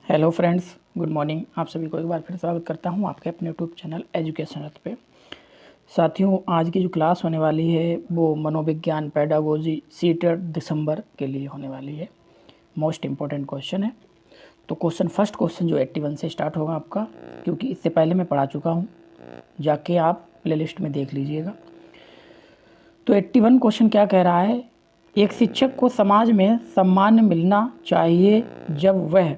Hello friends, good morning. आप सभी को एक बार फिर स्वागत करता हूं आपके अपने यूट्यूब चैनल एजुकेशन रथ पे। साथियों, आज की जो क्लास होने वाली है वो मनोविज्ञान पेडागोजी सीटेड दिसंबर के लिए होने वाली है। मोस्ट इम्पॉर्टेंट क्वेश्चन है। तो फर्स्ट क्वेश्चन जो 81 से स्टार्ट होगा आपका, क्योंकि इससे पहले मैं पढ़ा चुका हूँ, जाके आप प्लेलिस्ट में देख लीजिएगा। तो 81 क्वेश्चन क्या कह रहा है, एक शिक्षक को समाज में सम्मान मिलना चाहिए जब वह,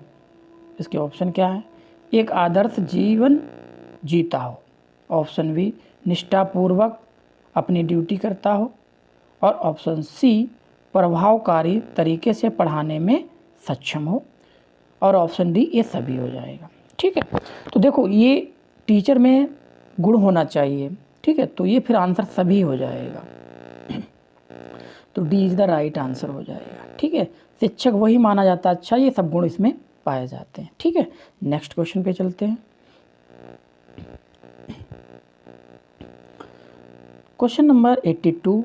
इसके ऑप्शन क्या है, एक आदर्श जीवन जीता हो, ऑप्शन बी निष्ठापूर्वक अपनी ड्यूटी करता हो, और ऑप्शन सी प्रभावकारी तरीके से पढ़ाने में सक्षम हो, और ऑप्शन डी ये सभी हो जाएगा। ठीक है, तो देखो ये टीचर में गुण होना चाहिए। ठीक है, तो ये फिर आंसर सभी हो जाएगा। तो D is the right answer हो जाएगा। ठीक है, शिक्षक वही माना जाता है अच्छा, ये सब गुण इसमें पाए जाते हैं। ठीक है, नेक्स्ट क्वेश्चन पे चलते हैं। क्वेश्चन नंबर 82,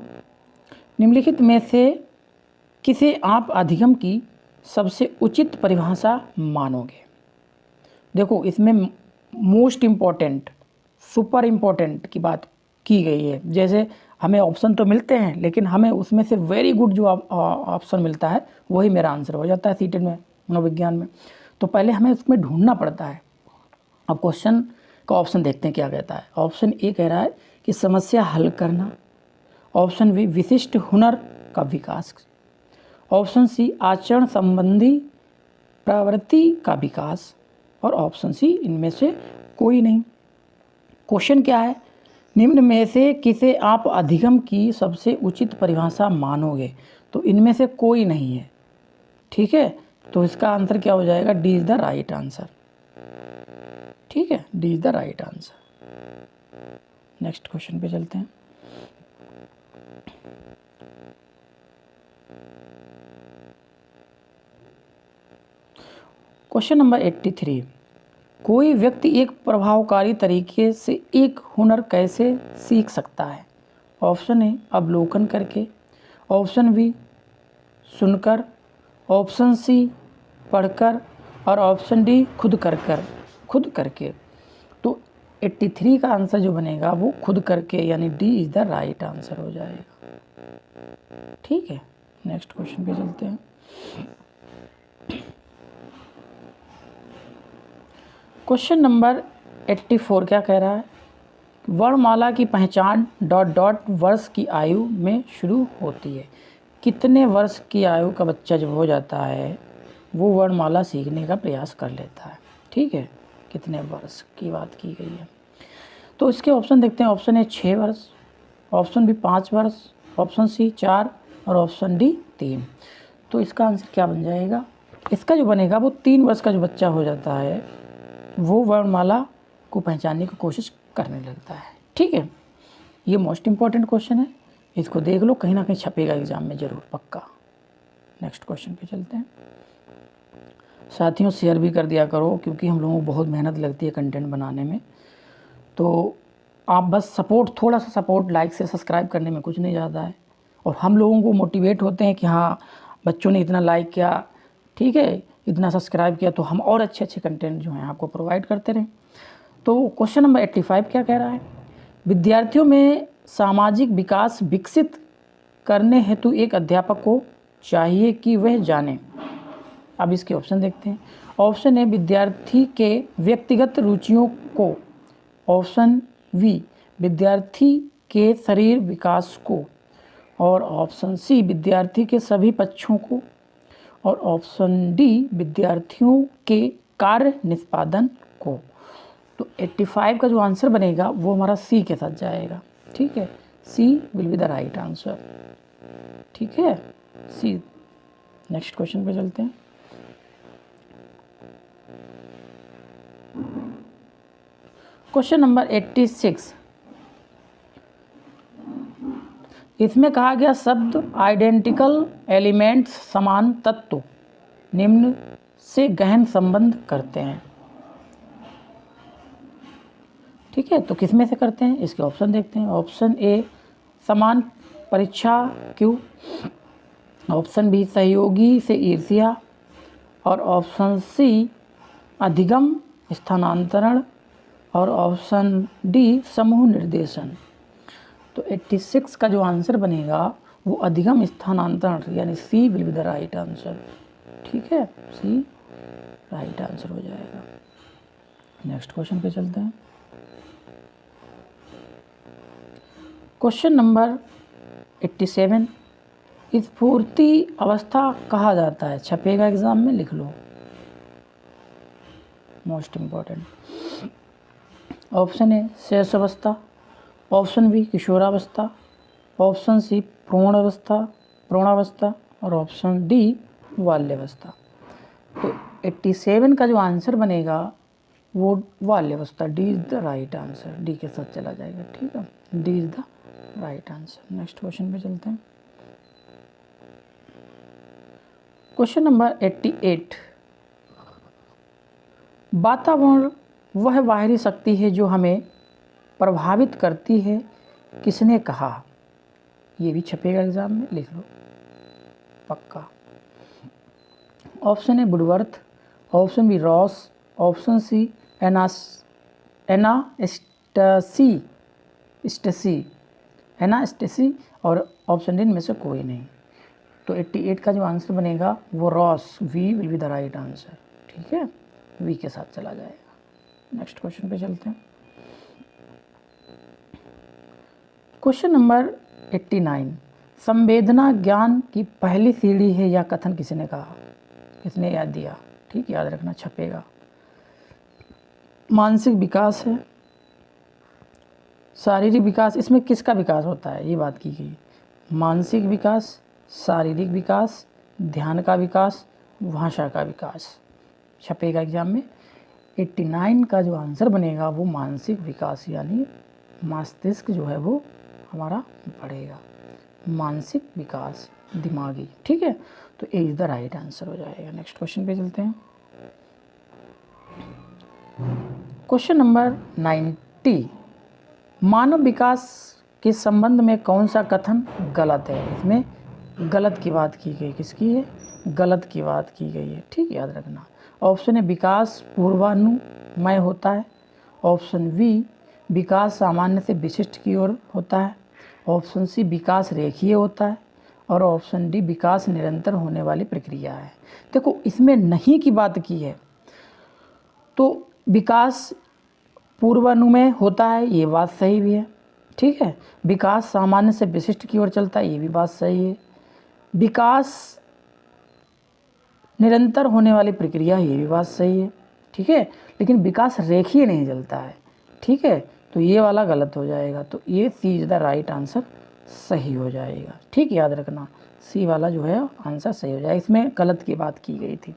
निम्नलिखित में से किसे आप अधिगम की सबसे उचित परिभाषा मानोगे। देखो इसमें मोस्ट इम्पॉर्टेंट, सुपर इम्पॉर्टेंट की बात की गई है। जैसे हमें ऑप्शन तो मिलते हैं, लेकिन हमें उसमें से वेरी गुड जो ऑप्शन मिलता है वही मेरा आंसर हो जाता है सीटेड में, मनोविज्ञान में। तो पहले हमें उसमें ढूंढना पड़ता है। अब क्वेश्चन का ऑप्शन देखते हैं क्या कहता है। ऑप्शन ए कह रहा है कि समस्या हल करना, ऑप्शन बी विशिष्ट हुनर का विकास, ऑप्शन सी आचरण संबंधी प्रवृत्ति का विकास, और ऑप्शन सी इनमें से कोई नहीं। क्वेश्चन क्या है, निम्न में से किसे आप अधिगम की सबसे उचित परिभाषा मानोगे। तो इनमें से कोई नहीं है। ठीक है, तो इसका आंसर क्या हो जाएगा, D is the right answer. ठीक है, D is the right answer. Next question पे चलते हैं। क्वेश्चन नंबर 83, कोई व्यक्ति एक प्रभावकारी तरीके से एक हुनर कैसे सीख सकता है। ऑप्शन ए अवलोकन करके, ऑप्शन बी सुनकर, ऑप्शन सी पढ़कर, और ऑप्शन डी खुद करके। तो 83 का आंसर जो बनेगा वो खुद करके, यानी D is the right answer हो जाएगा। ठीक है, नेक्स्ट क्वेश्चन पे चलते हैं। क्वेश्चन नंबर 84 क्या कह रहा है, वर्णमाला की पहचान ... वर्ष की आयु में शुरू होती है। कितने वर्ष की आयु का बच्चा जब हो जाता है वो वर्णमाला सीखने का प्रयास कर लेता है। ठीक है, कितने वर्ष की बात की गई है। तो इसके ऑप्शन देखते हैं। ऑप्शन ए 6 वर्ष, ऑप्शन बी 5 वर्ष, ऑप्शन सी 4, और ऑप्शन डी 3। तो इसका आंसर क्या बन जाएगा, इसका जो बनेगा वो 3 वर्ष का जो बच्चा हो जाता है वो वर्णमाला को पहचानने की कोशिश करने लगता है। ठीक है, ये मोस्ट इम्पॉर्टेंट क्वेश्चन है, इसको देख लो, कहीं ना कहीं छपेगा एग्जाम में ज़रूर, पक्का। नेक्स्ट क्वेश्चन पे चलते हैं। साथियों शेयर भी कर दिया करो, क्योंकि हम लोगों को बहुत मेहनत लगती है कंटेंट बनाने में। तो आप बस सपोर्ट, थोड़ा सा सपोर्ट, लाइक से सब्सक्राइब करने में कुछ नहीं ज़्यादा है, और हम लोगों को मोटिवेट होते हैं कि हाँ बच्चों ने इतना लाइक किया, ठीक है, इतना सब्सक्राइब किया, तो हम और अच्छे अच्छे कंटेंट जो हैं आपको प्रोवाइड करते रहें। तो क्वेश्चन नंबर 85 क्या कह रहा है, विद्यार्थियों में सामाजिक विकास विकसित करने हेतु एक अध्यापक को चाहिए कि वह जाने। अब इसके ऑप्शन देखते हैं। ऑप्शन ए विद्यार्थी के व्यक्तिगत रुचियों को, ऑप्शन बी विद्यार्थी के शरीर विकास को, और ऑप्शन सी विद्यार्थी के सभी पक्षों को, और ऑप्शन डी विद्यार्थियों के कार्य निष्पादन को। तो 85 का जो आंसर बनेगा वो हमारा सी के साथ जाएगा। ठीक है, C will be the right answer. ठीक है, सी। नेक्स्ट क्वेश्चन पे चलते हैं। क्वेश्चन नंबर 86, इसमें कहा गया शब्द आइडेंटिकल एलिमेंट्स, समान तत्व, निम्न से गहन संबंध करते हैं। ठीक है, तो किस में से करते हैं, इसके ऑप्शन देखते हैं। ऑप्शन ए समान परीक्षा क्यों, ऑप्शन बी सहयोगी से ईर्ष्या, और ऑप्शन सी अधिगम स्थानांतरण और ऑप्शन डी समूह निर्देशन। तो 86 का जो आंसर बनेगा वो अधिगम स्थानांतरण यानी C will be the right answer. ठीक है, सी राइट आंसर हो जाएगा। नेक्स्ट क्वेश्चन पे चलते हैं। क्वेश्चन नंबर 87 स्फूर्ति अवस्था कहा जाता है, छपेगा एग्जाम में, लिख लो, मोस्ट इम्पॉर्टेंट। ऑप्शन ए शेष अवस्था, ऑप्शन बी किशोरावस्था, ऑप्शन सी प्रौढ़ावस्था और ऑप्शन डी बाल्यावस्था। तो 87 का जो आंसर बनेगा वो बाल्यावस्था, D is the right answer, D के साथ चला जाएगा। ठीक है, D is the right answer. Next question पे चलते हैं। क्वेश्चन नंबर 88 वातावरण वह बाहरी शक्ति है जो हमें प्रभावित करती है, किसने कहा? ये भी छपेगा एग्जाम में, लिख लो पक्का। Option A Woodworth, option B Ross, option C Anastasi और ऑप्शन डी में से कोई नहीं। तो 88 का जो आंसर बनेगा वो Ross, we will be the right answer. ठीक है, वी के साथ चला जाएगा। नेक्स्ट क्वेश्चन पे चलते हैं। क्वेश्चन नंबर 89 संवेदना ज्ञान की पहली सीढ़ी है या कथन किसने कहा, किसने याद दिया? ठीक, याद रखना, छपेगा। मानसिक विकास है, शारीरिक विकास, इसमें किसका विकास होता है ये बात की गई। मानसिक विकास, शारीरिक विकास, ध्यान का विकास, भाषा का विकास, छपेगा एग्जाम में। 89 का जो आंसर बनेगा वो मानसिक विकास यानी मस्तिष्क जो है वो हमारा बढ़ेगा, मानसिक विकास, दिमागी। ठीक है, तो ए इज द राइट आंसर हो जाएगा। नेक्स्ट क्वेश्चन पे चलते हैं। क्वेश्चन नंबर 90 मानव विकास के संबंध में कौन सा कथन गलत है? इसमें गलत की बात की गई, किसकी है? गलत की बात की गई है। ठीक, याद रखना। ऑप्शन ए विकास पूर्वानुमय होता है, ऑप्शन बी विकास सामान्य से विशिष्ट की ओर होता है, ऑप्शन सी विकास रेखीय होता है और ऑप्शन डी विकास निरंतर होने वाली प्रक्रिया है। देखो, इसमें नहीं की बात की है, तो विकास पूर्वानुमेय होता है, ये बात सही भी है। ठीक है, विकास सामान्य से विशिष्ट की ओर चलता है, ये भी बात सही है। विकास निरंतर होने वाली प्रक्रिया, ये भी बात सही है। ठीक है, लेकिन विकास रेखीय नहीं चलता है। ठीक है, तो ये वाला गलत हो जाएगा, तो ये सी इज द राइट आंसर, सही हो जाएगा। ठीक, याद रखना, सी वाला जो है आंसर सही हो जाएगा, इसमें गलत की बात की गई थी।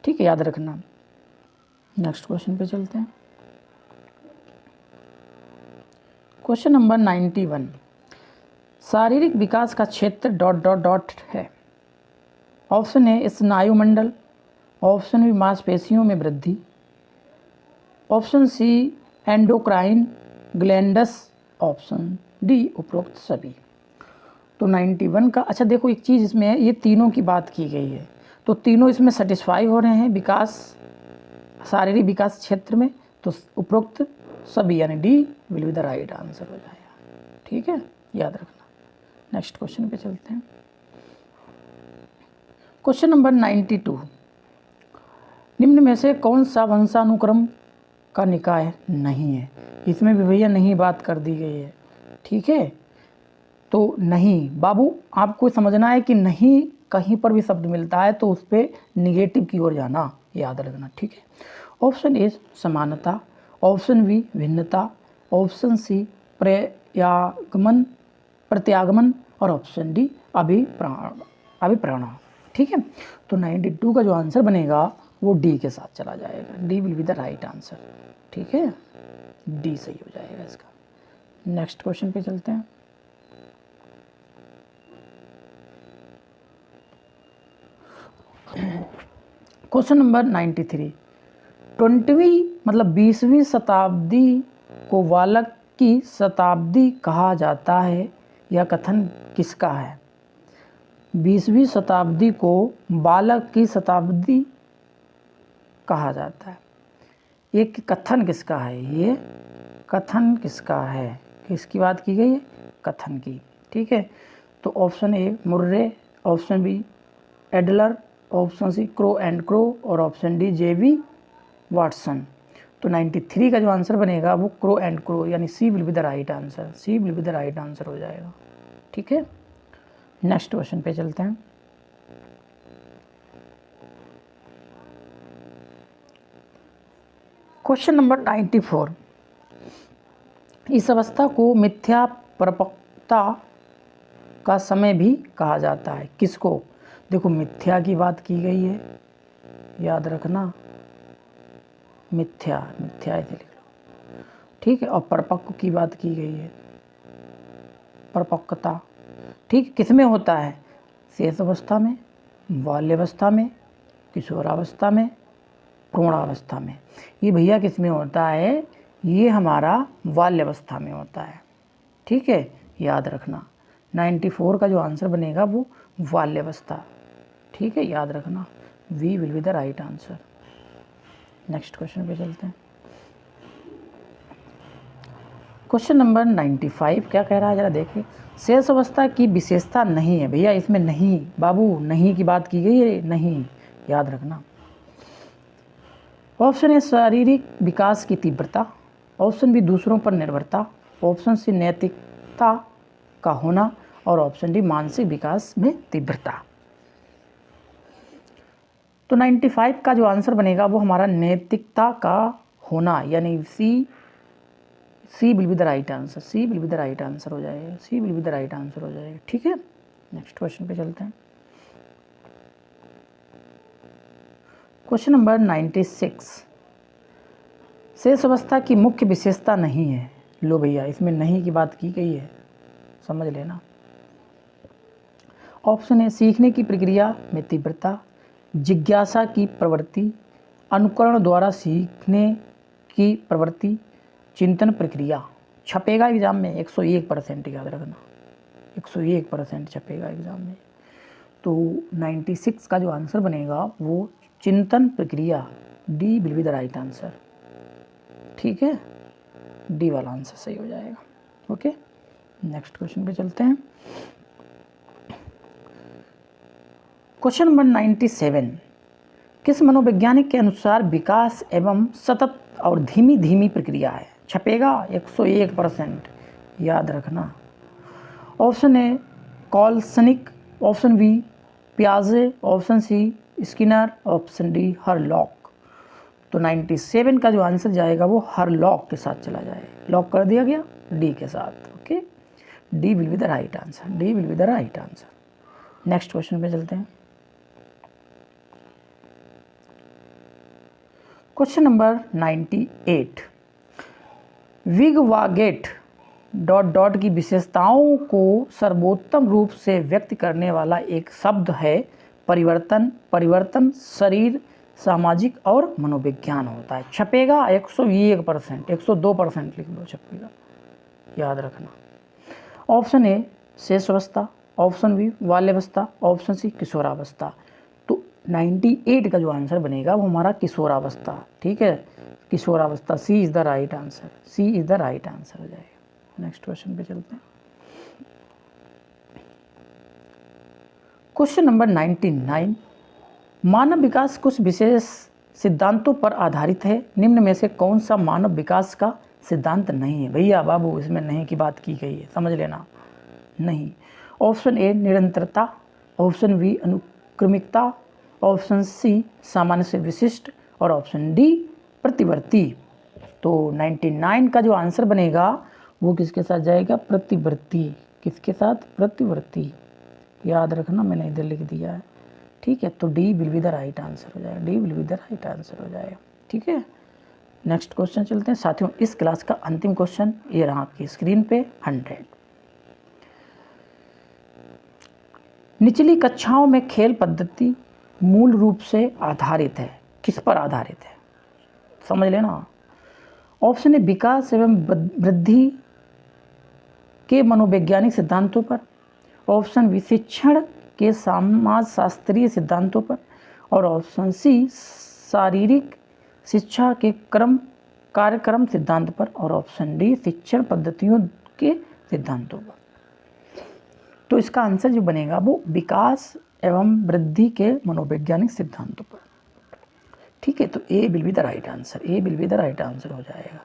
ठीक है, याद रखना। नेक्स्ट क्वेश्चन पे चलते हैं। क्वेश्चन नंबर 91 शारीरिक विकास का क्षेत्र ... है। ऑप्शन ए स्नायुमंडल, ऑप्शन बी मांसपेशियों में वृद्धि, option C endocrine glands, option D उपरोक्त सभी। तो 91 का, अच्छा देखो एक चीज़ इसमें है, ये तीनों की बात की गई है, तो तीनों इसमें सेटिस्फाई हो रहे हैं विकास, शारीरिक विकास क्षेत्र में, तो उपरोक्त सभी यानी D will be the right answer हो जाएगा। ठीक है, याद रखना। नेक्स्ट क्वेश्चन पे चलते हैं। क्वेश्चन नंबर 92 निम्न में से कौन सा वंशानुक्रम का निकाय नहीं है? इसमें भी भैया नहीं बात कर दी गई है। ठीक है, तो नहीं बाबू, आपको समझना है कि नहीं कहीं पर भी शब्द मिलता है तो उस पर निगेटिव की ओर जाना, याद रखना। ठीक है, ऑप्शन ए समानता, ऑप्शन बी भिन्नता, ऑप्शन सी प्रत्यागमन और ऑप्शन डी अभिप्राण। ठीक है, तो 92 का जो आंसर बनेगा वो डी के साथ चला जाएगा, D will be the right answer. ठीक है, डी सही हो जाएगा इसका। नेक्स्ट क्वेश्चन पे चलते हैं। क्वेश्चन नंबर 93 20वीं मतलब 20वीं शताब्दी को बालक की शताब्दी कहा जाता है, यह कथन किसका है? 20वीं शताब्दी को बालक की शताब्दी कहा जाता है, ये कथन किसका है, ये कथन किसका है, किसकी बात की गई है, कथन की। ठीक है, तो option A Murray, option B Adler, option C Crow and Crow और ऑप्शन डी जेवी वाटसन। तो 93 का जो आंसर बनेगा वो क्रो एंड क्रो यानी C will be the right answer, C will be the right answer हो जाएगा। ठीक है, नेक्स्ट क्वेश्चन पे चलते हैं। क्वेश्चन नंबर 94, इस अवस्था को मिथ्या परिपक्वता का समय भी कहा जाता है, किसको? देखो मिथ्या की बात की गई है, याद रखना, मिथ्या, मिथ्या ऐसे लिख लो। ठीक है, और परिपक्व की बात की गई है, परिपक्वता। ठीक, किस में होता है? शेष अवस्था में, बाल्यावस्था में, किशोरावस्था में, प्रौढ़ावस्था में। ये भैया किस में होता है? ये हमारा बाल्यावस्था में होता है। ठीक है, याद रखना 94 का जो आंसर बनेगा वो बाल्यावस्था। ठीक है, याद रखना, we will be the right answer. Next question पे चलते हैं। क्वेश्चन नंबर 95 क्या कह रहा है, जरा देखिए। शेष अवस्था की विशेषता नहीं है, भैया इसमें नहीं, बाबू नहीं की बात की गई है, नहीं, याद रखना। ऑप्शन ए शारीरिक विकास की तीव्रता, ऑप्शन बी दूसरों पर निर्भरता, ऑप्शन सी नैतिकता का होना और ऑप्शन डी मानसिक विकास में तीव्रता। तो 95 का जो आंसर बनेगा वो हमारा नैतिकता का होना यानी C will be the right answer, C will be the right answer हो जाएगा, C will be the right answer हो जाएगा। ठीक है, नेक्स्ट क्वेश्चन पे चलते हैं। क्वेश्चन नंबर 96, शेष अवस्था की मुख्य विशेषता नहीं है। लो भैया इसमें नहीं की बात की गई है, समझ लेना। ऑप्शन ए सीखने की प्रक्रिया में तीव्रता, जिज्ञासा की प्रवृत्ति, अनुकरण द्वारा सीखने की प्रवृत्ति, चिंतन प्रक्रिया। छपेगा एग्जाम में 101%, याद रखना 101% छपेगा एग्जाम में। तो 96 का जो आंसर बनेगा वो चिंतन प्रक्रिया, D will be the right answer. ठीक है, डी वाला आंसर सही हो जाएगा। ओके, नेक्स्ट क्वेश्चन पे चलते हैं। क्वेश्चन नंबर 97, किस मनोवैज्ञानिक के अनुसार विकास एवं सतत और धीमी धीमी प्रक्रिया है? छपेगा 101%, याद रखना। Option A Kolesnik, option B पियाजे, option C Skinner, option D Hurlock. तो 97 का जो आंसर जाएगा वो हरलॉक के साथ चला जाएगा, लॉक कर दिया गया डी के साथ। Okay, D will be the right answer, D will be the right answer. Next question पे चलते हैं। क्वेश्चन नंबर 98, विगवागेट की विशेषताओं को सर्वोत्तम रूप से व्यक्त करने वाला एक शब्द है परिवर्तन, परिवर्तन, शरीर, सामाजिक और मनोविज्ञान होता है। छपेगा 101%, 102% लिख लो, छपेगा, याद रखना। ऑप्शन ए शेष अवस्था, ऑप्शन बी बाल्यावस्था, ऑप्शन सी किशोरावस्था। तो 98 का जो आंसर बनेगा वो हमारा किशोरावस्था। ठीक है, किशोरावस्था, C is the right answer, C is the right answer हो जाएगा। नेक्स्ट क्वेश्चन पे चलते हैं। क्वेश्चन नंबर 99, मानव विकास कुछ विशेष सिद्धांतों पर आधारित है, निम्न में से कौन सा मानव विकास का सिद्धांत नहीं है? भैया बाबू इसमें नहीं की बात की गई है, समझ लेना, नहीं। ऑप्शन ए निरंतरता, ऑप्शन बी अनुक्रमिकता, ऑप्शन सी सामान्य से विशिष्ट और ऑप्शन डी प्रतिवर्ती। तो 99 का जो आंसर बनेगा वो किसके साथ जाएगा? प्रतिवर्ती। किसके साथ? प्रतिवर्ती, याद रखना, मैंने इधर लिख दिया है। ठीक है, तो D will be the right answer हो जाएगा, D will be the right answer हो जाएगा। ठीक है, नेक्स्ट क्वेश्चन चलते हैं साथियों। इस क्लास का अंतिम क्वेश्चन ये रहा आपकी स्क्रीन पे 100। निचली कक्षाओं में खेल पद्धति मूल रूप से आधारित है, किस पर आधारित है? समझ लेना। ऑप्शन ए विकास एवं वृद्धि के मनोवैज्ञानिक सिद्धांतों पर, ऑप्शन बी शिक्षण के समाजशास्त्रीय सिद्धांतों पर और ऑप्शन सी शारीरिक शिक्षा के कार्यक्रम सिद्धांत पर, और ऑप्शन डी शिक्षण पद्धतियों के सिद्धांतों पर। तो इसका आंसर जो बनेगा वो विकास एवं वृद्धि के मनोवैज्ञानिक सिद्धांतों पर। ठीक है, तो A will be the right answer, A will be the right answer हो जाएगा।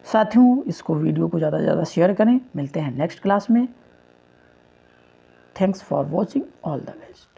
साथियों, इसको वीडियो को ज़्यादा से ज़्यादा शेयर करें। मिलते हैं नेक्स्ट क्लास में। Thanks for watching, all the best.